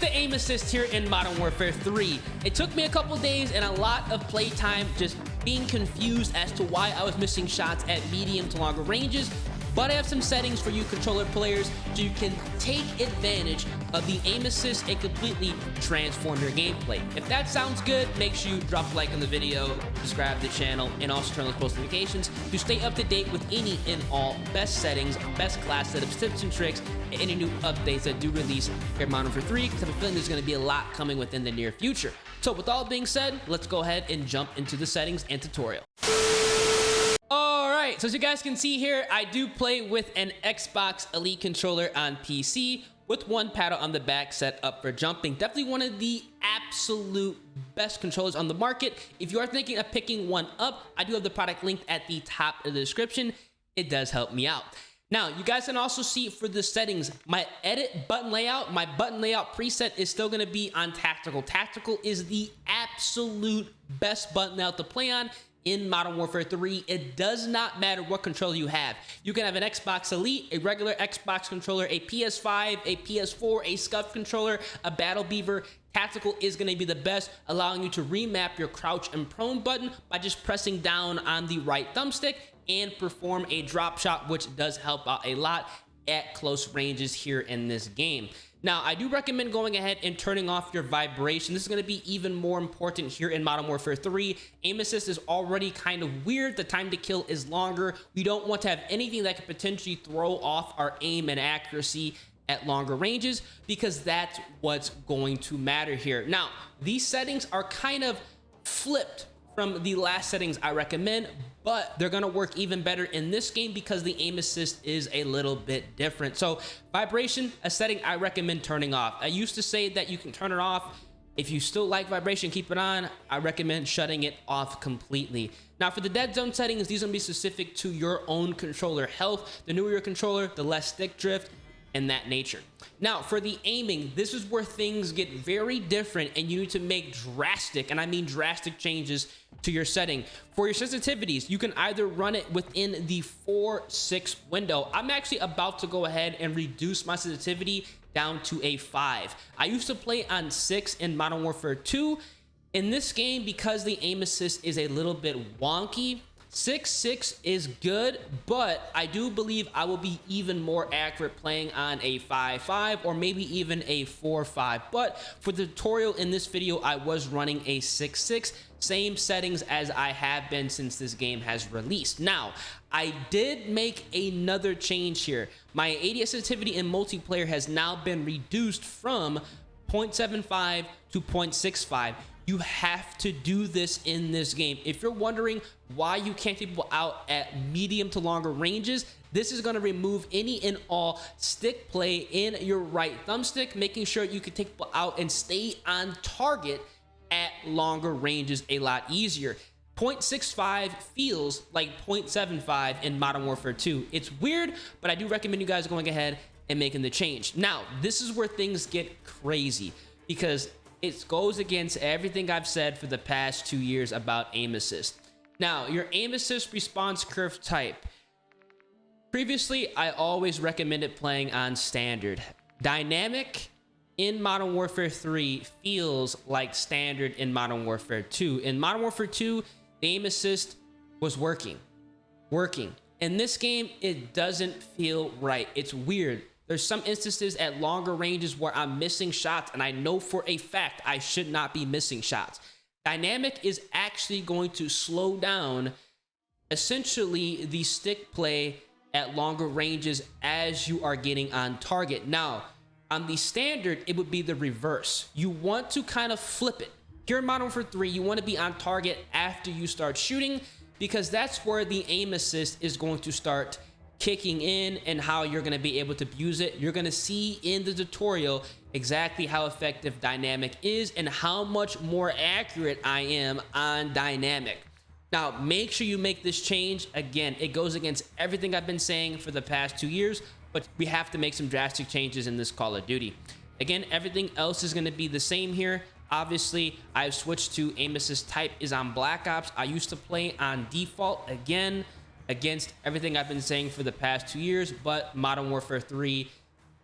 the aim assist here in Modern Warfare 3. It took me a couple days and a lot of playtime just being confused as to why I was missing shots at medium to longer ranges, but I have some settings for you controller players so you can take advantage of the aim assist and completely transform your gameplay. If that sounds good, make sure you drop a like on the video, subscribe to the channel, and also turn on those post notifications to stay up to date with any and all best settings, best class setups, tips and tricks, and any new updates that do release here at Modern Warfare 3, because I have a feeling there's going to be a lot coming within the near future. So with all being said, let's go ahead and jump into the settings and tutorial. Alright, so as you guys can see here, I do play with an Xbox Elite controller on PC with one paddle on the back set up for jumping. Definitely one of the absolute best controllers on the market. If you are thinking of picking one up, I do have the product linked at the top of the description. It does help me out. Now, you guys can also see for the settings, my edit button layout, my button layout preset is still going to be on tactical. Tactical is the absolute best button layout to play on in Modern Warfare 3. It does not matter what controller you have. You can have an Xbox Elite, a regular Xbox controller, a PS5, a PS4, a SCUF controller, a Battle Beaver. Tactical is going to be the best, allowing you to remap your crouch and prone button by just pressing down on the right thumbstick and perform a drop shot, which does help out a lot at close ranges here in this game. Now, I do recommend going ahead and turning off your vibration. This is going to be even more important here in Modern Warfare 3. Aim assist is already kind of weird. The time to kill is longer. We don't want to have anything that could potentially throw off our aim and accuracy at longer ranges, because that's what's going to matter here. Now, these settings are kind of flipped from the last settings I recommend, but they're gonna work even better in this game because the aim assist is a little bit different. So vibration, a setting I recommend turning off. I used to say that you can turn it off. If you still like vibration, keep it on. I recommend shutting it off completely. Now for the dead zone settings, these are gonna be specific to your own controller health. The newer your controller, the less stick drift and that nature. Now for the aiming, this is where things get very different and you need to make drastic, and I mean drastic, changes to your setting. For your sensitivities, you can either run it within the 4-6 window. I'm actually about to go ahead and reduce my sensitivity down to a 5. I used to play on 6 in Modern Warfare 2. In this game, because the aim assist is a little bit wonky, 6.6 is good, but I do believe I will be even more accurate playing on a 5.5 or maybe even a 4.5. But for the tutorial in this video, I was running a 6.6, same settings as I have been since this game has released. Now, I did make another change here. My ADS sensitivity in multiplayer has now been reduced from 0.75 to 0.65. You have to do this in this game. If you're wondering why you can't take people out at medium to longer ranges, this is going to remove any and all stick play in your right thumbstick, making sure you can take people out and stay on target at longer ranges a lot easier. 0.65 feels like 0.75 in Modern Warfare 2. It's weird, but I do recommend you guys going ahead and making the change. Now, this is where things get crazy, because it goes against everything I've said for the past 2 years about aim assist. Now, your aim assist response curve type. Previously, I always recommended playing on standard. Dynamic in Modern Warfare 3 feels like standard in Modern Warfare 2. In Modern Warfare 2, the aim assist was working. In this game, it doesn't feel right. It's weird. There's some instances at longer ranges where I'm missing shots, and I know for a fact I should not be missing shots. Dynamic is actually going to slow down essentially the stick play at longer ranges as you are getting on target. Now, on the standard, it would be the reverse. You want to kind of flip it. Here in Modern Warfare 3, you want to be on target after you start shooting, because that's where the aim assist is going to start kicking in and how you're going to be able to abuse it. You're going to see in the tutorial exactly how effective dynamic is and how much more accurate I am on dynamic. Now, make sure you make this change. Again, it goes against everything I've been saying for the past 2 years, but we have to make some drastic changes in this Call of Duty. Again, everything else is going to be the same here. Obviously, I've switched to aim assist type is on Black Ops. I used to play on default. Again, against everything I've been saying for the past 2 years, but Modern Warfare 3,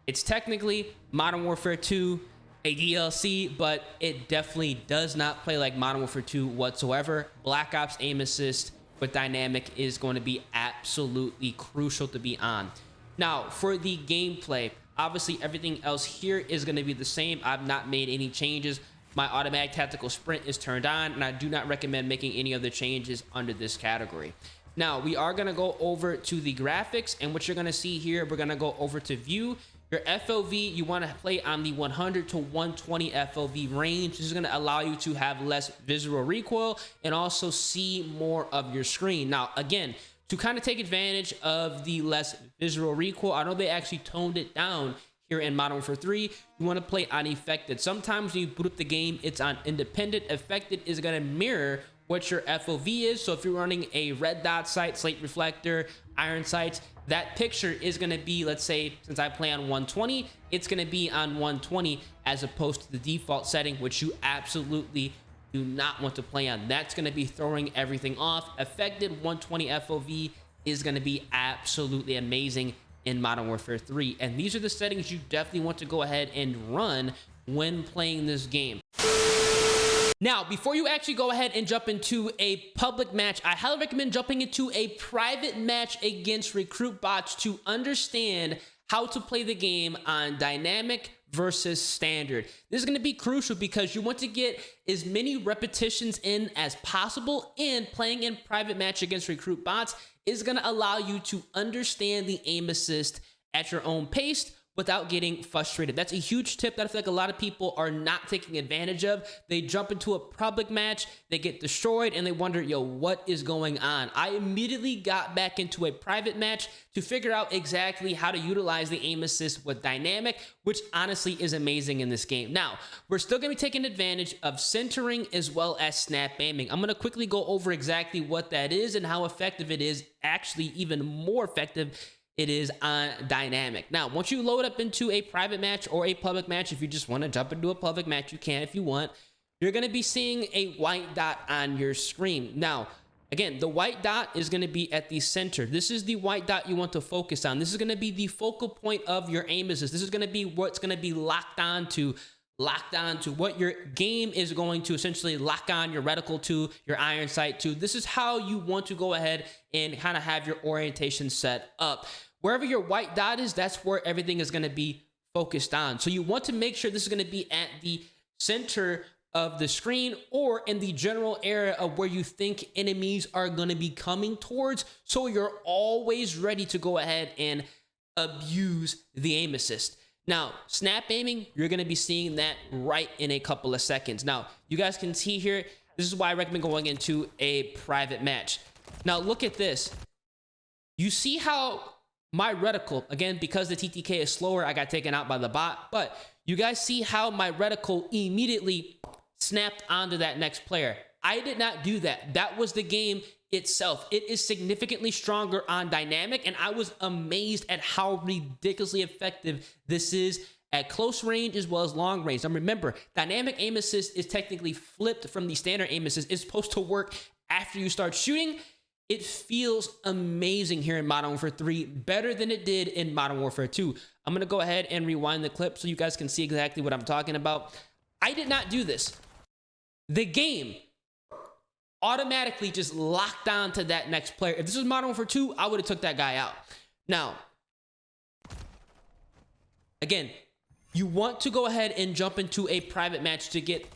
it's technically Modern Warfare 2, a DLC, but it definitely does not play like Modern Warfare 2 whatsoever. Black Ops aim assist with dynamic is going to be absolutely crucial to be on. Now, for the gameplay, obviously everything else here is going to be the same. I've not made any changes. My automatic tactical sprint is turned on, and I do not recommend making any other changes under this category. Now, we are going to go over to the graphics, and what you're going to see here, we're going to go over to view. Your FOV, you want to play on the 100 to 120 FOV range. This is going to allow you to have less visual recoil and also see more of your screen. Now, again, to kind of take advantage of the less visual recoil, I know they actually toned it down here in Modern Warfare 3. You want to play on Effected. Sometimes when you boot up the game, it's on Independent. Effected is going to mirror what your FOV is. So if you're running a red dot sight, slate reflector, iron sights, that picture is going to be, let's say, since I play on 120, it's going to be on 120 as opposed to the default setting, which you absolutely do not want to play on. That's going to be throwing everything off. Affected 120 FOV is going to be absolutely amazing in Modern Warfare 3. And these are the settings you definitely want to go ahead and run when playing this game. Now, before you actually go ahead and jump into a public match, I highly recommend jumping into a private match against recruit bots to understand how to play the game on dynamic versus standard. This is going to be crucial because you want to get as many repetitions in as possible, and playing in private match against recruit bots is going to allow you to understand the aim assist at your own pace without getting frustrated. That's a huge tip that I feel like a lot of people are not taking advantage of. They jump into a public match, they get destroyed, and they wonder, yo, what is going on? I immediately got back into a private match to figure out exactly how to utilize the aim assist with dynamic, which honestly is amazing in this game. Now, we're still gonna be taking advantage of centering as well as snap aiming. I'm gonna quickly go over exactly what that is and how effective it is, actually even more effective it is on dynamic. Now, once you load up into a private match or a public match, if you just want to jump into a public match, you can if you want. You're going to be seeing a white dot on your screen. Now, again, the white dot is going to be at the center. This is the white dot you want to focus on. This is going to be the focal point of your aim assist. This is going to be what's going to be locked on to what your game is going to essentially lock on your reticle to, your iron sight to. This is how you want to go ahead and kind of have your orientation set up. Wherever your white dot is, that's where everything is going to be focused on. So you want to make sure this is going to be at the center of the screen or in the general area of where you think enemies are going to be coming towards, so you're always ready to go ahead and abuse the aim assist. Now, snap aiming, you're going to be seeing that right in a couple of seconds. Now, you guys can see here, this is why I recommend going into a private match. Now, look at this. You see how my reticle, again, because the TTK is slower, I got taken out by the bot, but you guys see how my reticle immediately snapped onto that next player. I did not do that. That was the game itself. It is significantly stronger on dynamic, and I was amazed at how ridiculously effective this is at close range as well as long range. Now remember, dynamic aim assist is technically flipped from the standard aim assist. It's supposed to work after you start shooting. It feels amazing here in Modern Warfare 3, better than it did in Modern Warfare 2. I'm going to go ahead and rewind the clip so you guys can see exactly what I'm talking about. I did not do this. The game automatically just locked on to that next player. If this was Modern Warfare 2, I would have took that guy out. Now, again, you want to go ahead and jump into a private match to get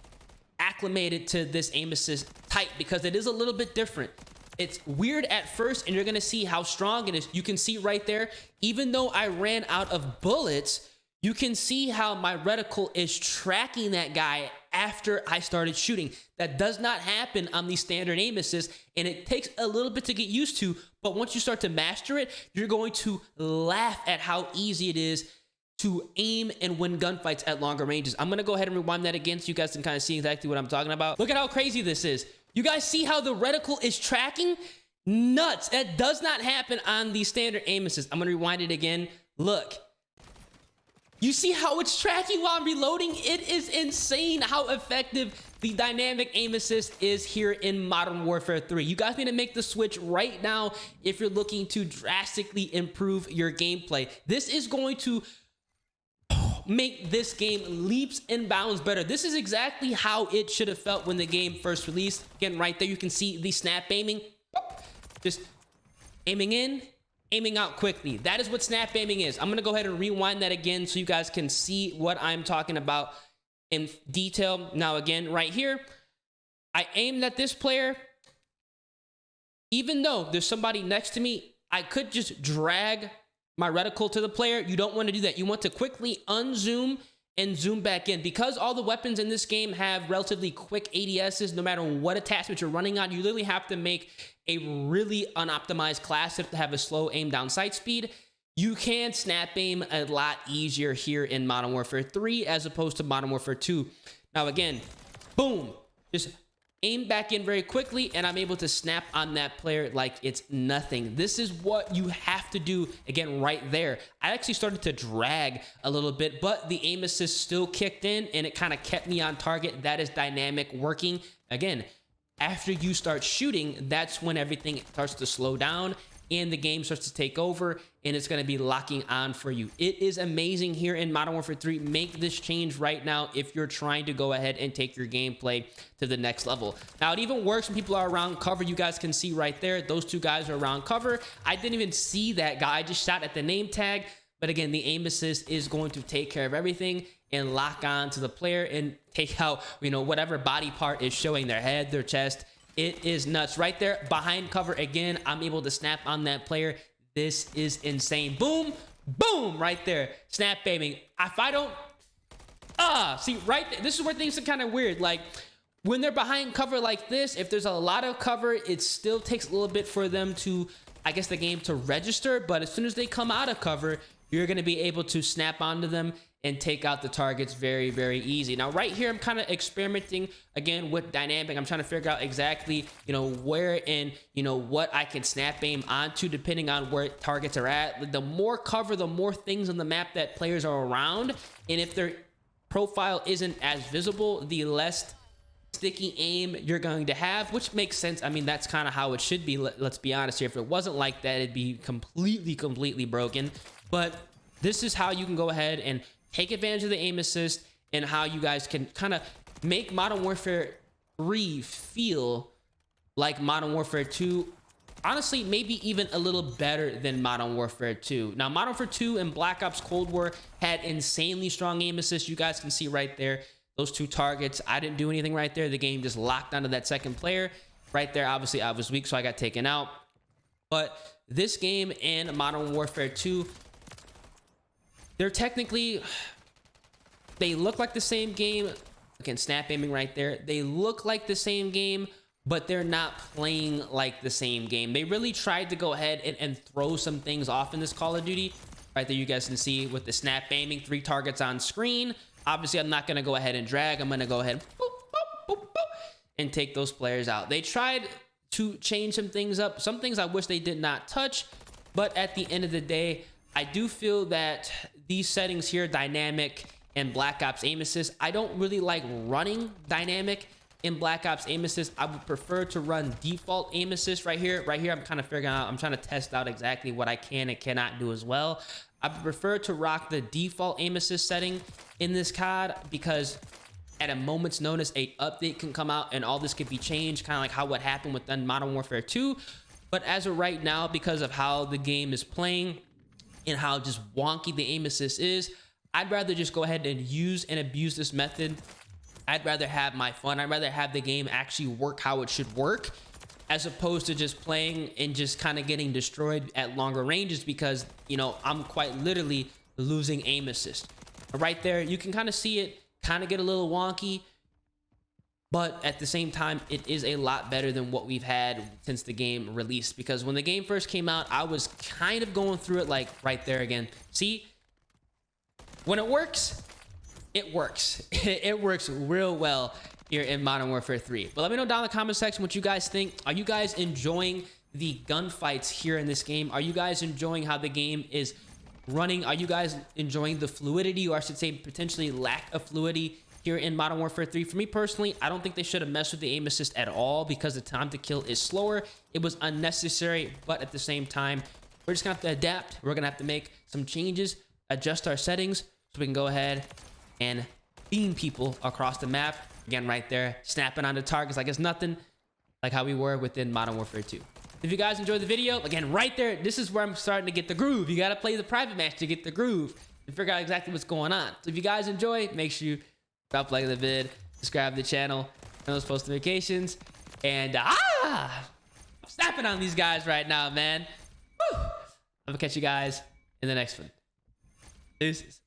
acclimated to this aim assist type because it is a little bit different. It's weird at first, and you're going to see how strong it is. You can see right there, even though I ran out of bullets, you can see how my reticle is tracking that guy after I started shooting. That does not happen on the standard aim assist, and it takes a little bit to get used to, but once you start to master it, you're going to laugh at how easy it is to aim and win gunfights at longer ranges. I'm going to go ahead and rewind that again so you guys can kind of see exactly what I'm talking about. Look at how crazy this is. You guys see how the reticle is tracking? Nuts. That does not happen on the standard aim assist. I'm going to rewind it again. Look. You see how it's tracking while I'm reloading? It is insane how effective the dynamic aim assist is here in Modern Warfare 3. You guys need to make the switch right now if you're looking to drastically improve your gameplay. This is going to... make this game leaps and bounds better. This is exactly how it should have felt when the game first released. Again, right there, you can see the snap aiming. Just aiming in, aiming out quickly. That is what snap aiming is. I'm gonna go ahead and rewind that again so you guys can see what I'm talking about in detail. Now again, right here, I aimed at this player. Even though there's somebody next to me, I could just drag my reticle to the player. You don't want to do that. You want to quickly unzoom and zoom back in. Because all the weapons in this game have relatively quick ADSs, no matter what attachment you're running on, you literally have to make a really unoptimized class to have a slow aim down sight speed. You can snap aim a lot easier here in Modern Warfare 3 as opposed to Modern Warfare 2. Now again, boom, just aim back in very quickly, and I'm able to snap on that player like it's nothing. This is what you have to do, again, right there. I actually started to drag a little bit, but the aim assist still kicked in, and it kind of kept me on target. That is dynamic working. Again, after you start shooting, that's when everything starts to slow down, and the game starts to take over, and it's going to be locking on for you. It is amazing here in Modern Warfare 3. Make this change right now if you're trying to go ahead and take your gameplay to the next level. Now, it even works when people are around cover. You guys can see right there, those two guys are around cover. I didn't even see that guy. I just shot at the name tag. But again, the aim assist is going to take care of everything and lock on to the player and take out, you know, whatever body part is showing, their head, their chest. It is nuts. Right there, behind cover again, I'm able to snap on that player. This is insane. Boom, boom, right there. Snap aiming. If I don't, see, right there, this is where things are kind of weird. Like, when they're behind cover like this, if there's a lot of cover, it still takes a little bit for them to, I guess, the game to register. But as soon as they come out of cover, you're going to be able to snap onto them and take out the targets very, very easy. Now, right here, I'm kind of experimenting again with dynamic. I'm trying to figure out exactly, you know, where and, you know, what I can snap aim onto depending on where targets are at. The more cover, the more things on the map that players are around. And if their profile isn't as visible, the less sticky aim you're going to have, which makes sense. I mean, that's kind of how it should be. Let's be honest here. If it wasn't like that, it'd be completely broken. But this is how you can go ahead and take advantage of the aim assist and how you guys can kind of make Modern Warfare 3 feel like Modern Warfare 2. Honestly, maybe even a little better than Modern Warfare 2. Now, Modern Warfare 2 and Black Ops Cold War had insanely strong aim assist. You guys can see right there, those two targets. I didn't do anything right there. The game just locked onto that second player. Right there, obviously, I was weak, so I got taken out. But this game and Modern Warfare 2, they're technically, they look like the same game. Again, snap aiming right there. They look like the same game, but they're not playing like the same game. They really tried to go ahead and throw some things off in this Call of Duty. Right there, you guys can see with the snap aiming, 3 targets on screen. Obviously, I'm not going to go ahead and drag. I'm going to go ahead and boop, boop, boop, boop, and take those players out. They tried to change some things up. Some things I wish they did not touch, but at the end of the day, I do feel that these settings here, dynamic and Black Ops aim assist, I don't really like running dynamic in Black Ops aim assist. I would prefer to run default aim assist right here. Right here, I'm kind of figuring out, I'm trying to test out exactly what I can and cannot do as well. I prefer to rock the default aim assist setting in this COD because at a moment's notice, a update can come out and all this could be changed, kind of like how what happened with Modern Warfare 2. But as of right now, because of how the game is playing and how just wonky the aim assist is, I'd rather just go ahead and use and abuse this method. I'd rather have my fun. I'd rather have the game actually work how it should work, as opposed to just playing and just kind of getting destroyed at longer ranges because, you know, I'm quite literally losing aim assist. Right there, you can kind of see it kind of get a little wonky, but at the same time, it is a lot better than what we've had since the game released. Because when the game first came out, I was kind of going through it like right there again. See, when it works, it works. It works real well here in Modern Warfare 3. But let me know down in the comment section what you guys think. Are you guys enjoying the gunfights here in this game? Are you guys enjoying how the game is running? Are you guys enjoying the fluidity, or I should say potentially lack of fluidity here in Modern Warfare 3? For me personally, I don't think they should have messed with the aim assist at all because the time to kill is slower. It was unnecessary, but at the same time, we're just gonna have to adapt. We're gonna have to make some changes, adjust our settings so we can go ahead and beam people across the map. Again, right there, snapping on the targets like it's nothing, like how we were within Modern Warfare 2. If you guys enjoyed the video, again, right there, this is where I'm starting to get the groove. You got to play the private match to get the groove and figure out exactly what's going on. So if you guys enjoy, make sure you drop a like on the vid, subscribe to the channel, turn those post notifications, and I'm snapping on these guys right now, man. Woo! I'm gonna catch you guys in the next one. Deuces.